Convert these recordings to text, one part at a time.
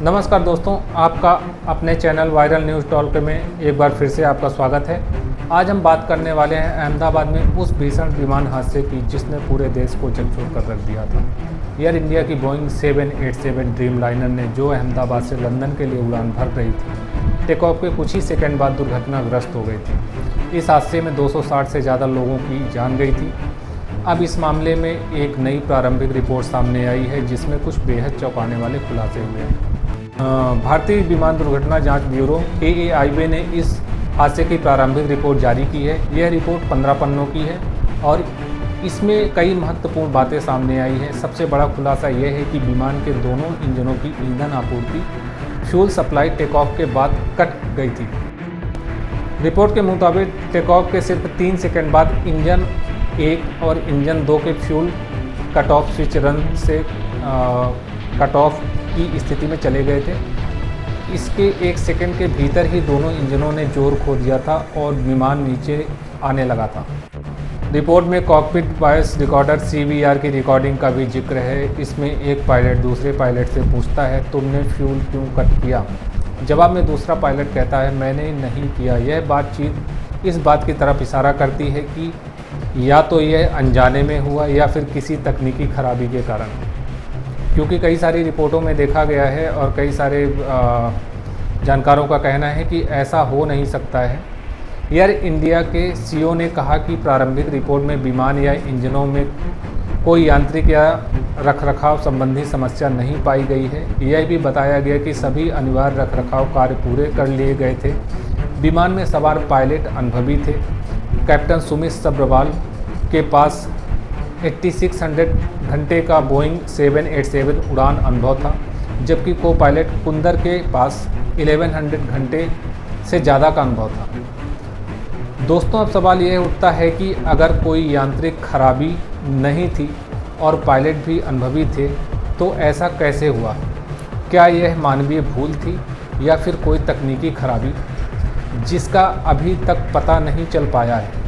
नमस्कार दोस्तों, आपका अपने चैनल वायरल न्यूज़ टॉक में एक बार फिर से आपका स्वागत है। आज हम बात करने वाले हैं अहमदाबाद में उस भीषण विमान हादसे की जिसने पूरे देश को झकझोर कर रख दिया था। एयर इंडिया की बोइंग 787 ड्रीम लाइनर ने जो अहमदाबाद से लंदन के लिए उड़ान भर रही थी, टेक ऑफ के कुछ ही सेकंड बाद दुर्घटनाग्रस्त हो गई थी। इस हादसे में 260 से ज़्यादा लोगों की जान गई थी। अब इस मामले में एक नई प्रारंभिक रिपोर्ट सामने आई है जिसमें कुछ बेहद चौंकाने वाले खुलासे हुए हैं। भारतीय विमान दुर्घटना जांच ब्यूरो AAIB ने इस हादसे की प्रारंभिक रिपोर्ट जारी की है। यह रिपोर्ट 15 पन्नों की है और इसमें कई महत्वपूर्ण बातें सामने आई हैं। सबसे बड़ा खुलासा यह है कि विमान के दोनों इंजनों की ईंधन आपूर्ति फ्यूल सप्लाई टेक ऑफ के बाद कट गई थी। रिपोर्ट के मुताबिक टेक ऑफ के सिर्फ 3 सेकंड बाद इंजन 1 और इंजन 2 के fuel cut off switch run से कट ऑफ की स्थिति में चले गए थे। इसके 1 सेकंड के भीतर ही दोनों इंजनों ने जोर खो दिया था और विमान नीचे आने लगा था। रिपोर्ट में कॉकपिट वॉइस रिकॉर्डर CVR की रिकॉर्डिंग का भी जिक्र है। इसमें एक पायलट दूसरे पायलट से पूछता है, तुमने फ्यूल क्यों कट किया? जवाब में दूसरा पायलट कहता है, मैंने नहीं किया। यह बातचीत इस बात की तरफ इशारा करती है कि या तो यह अनजाने में हुआ या फिर किसी तकनीकी खराबी के कारण, क्योंकि कई सारी रिपोर्टों में देखा गया है और कई सारे जानकारों का कहना है कि ऐसा हो नहीं सकता है। एयर इंडिया के CEO ने कहा कि प्रारंभिक रिपोर्ट में विमान या इंजनों में कोई यांत्रिक या रखरखाव संबंधी समस्या नहीं पाई गई है। यह भी बताया गया कि सभी अनिवार्य रखरखाव कार्य पूरे कर लिए गए थे। विमान में सवार पायलट अनुभवी थे। कैप्टन सुमित सब्रवाल के पास 8600 घंटे का बोइंग 787 उड़ान अनुभव था, जबकि को पायलट कुंदर के पास 1100 घंटे से ज़्यादा का अनुभव था। दोस्तों, अब सवाल यह उठता है कि अगर कोई यांत्रिक खराबी नहीं थी और पायलट भी अनुभवी थे तो ऐसा कैसे हुआ? क्या यह मानवीय भूल थी या फिर कोई तकनीकी खराबी जिसका अभी तक पता नहीं चल पाया है?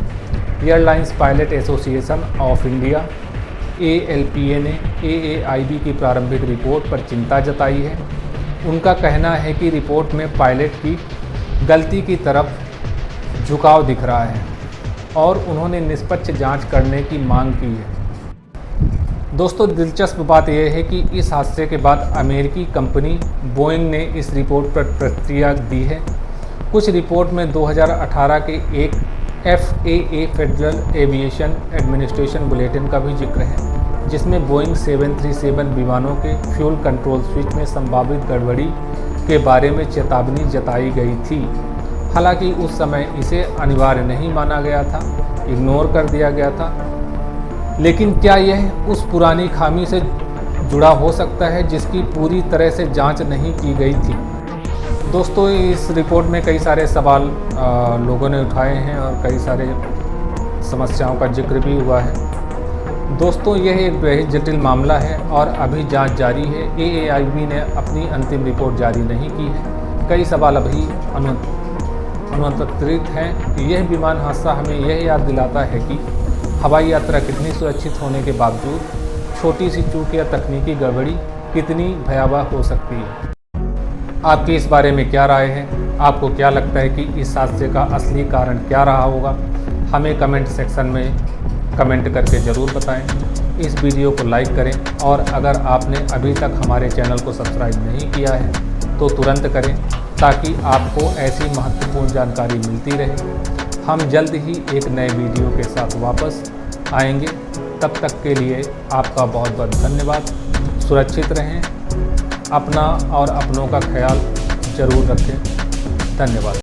Airlines pilot association of India ALPA ने AAIB की प्रारंभिक रिपोर्ट पर चिंता जताई है। उनका कहना है कि रिपोर्ट में पायलट की गलती की तरफ झुकाव दिख रहा है और उन्होंने निष्पक्ष जांच करने की मांग की है। दोस्तों, दिलचस्प बात यह है कि इस हादसे के बाद अमेरिकी कंपनी बोइंग ने इस रिपोर्ट पर प्रतिक्रिया दी है। कुछ रिपोर्ट में 2018 के एक FAA federal aviation administration bulletin का भी जिक्र है, जिसमें बोइंग 737 विमानों के फ्यूल कंट्रोल स्विच में संभावित गड़बड़ी के बारे में चेतावनी जताई गई थी। हालांकि उस समय इसे अनिवार्य नहीं माना गया था, इग्नोर कर दिया गया था। लेकिन क्या यह उस पुरानी खामी से जुड़ा हो सकता है जिसकी पूरी तरह से जांच नहीं की गई थी? दोस्तों, इस रिपोर्ट में कई सारे सवाल लोगों ने उठाए हैं और कई सारे समस्याओं का जिक्र भी हुआ है। दोस्तों, यह एक बेहद जटिल मामला है और अभी जांच जारी है। AAIB ने अपनी अंतिम रिपोर्ट जारी नहीं की है। कई सवाल अभी अनुत्तरित हैं। यह विमान हादसा हमें यह याद दिलाता है कि हवाई यात्रा कितनी सुरक्षित होने के बावजूद छोटी सी चूक या तकनीकी गड़बड़ी कितनी भयावह हो सकती है। आपकी इस बारे में क्या राय है? आपको क्या लगता है कि इस हादसे का असली कारण क्या रहा होगा? हमें कमेंट सेक्शन में कमेंट करके ज़रूर बताएं। इस वीडियो को लाइक करें और अगर आपने अभी तक हमारे चैनल को सब्सक्राइब नहीं किया है तो तुरंत करें, ताकि आपको ऐसी महत्वपूर्ण जानकारी मिलती रहे। हम जल्द ही एक नए वीडियो के साथ वापस आएंगे। तब तक के लिए आपका बहुत बहुत धन्यवाद। सुरक्षित रहें, अपना और अपनों का ख्याल जरूर रखें। धन्यवाद।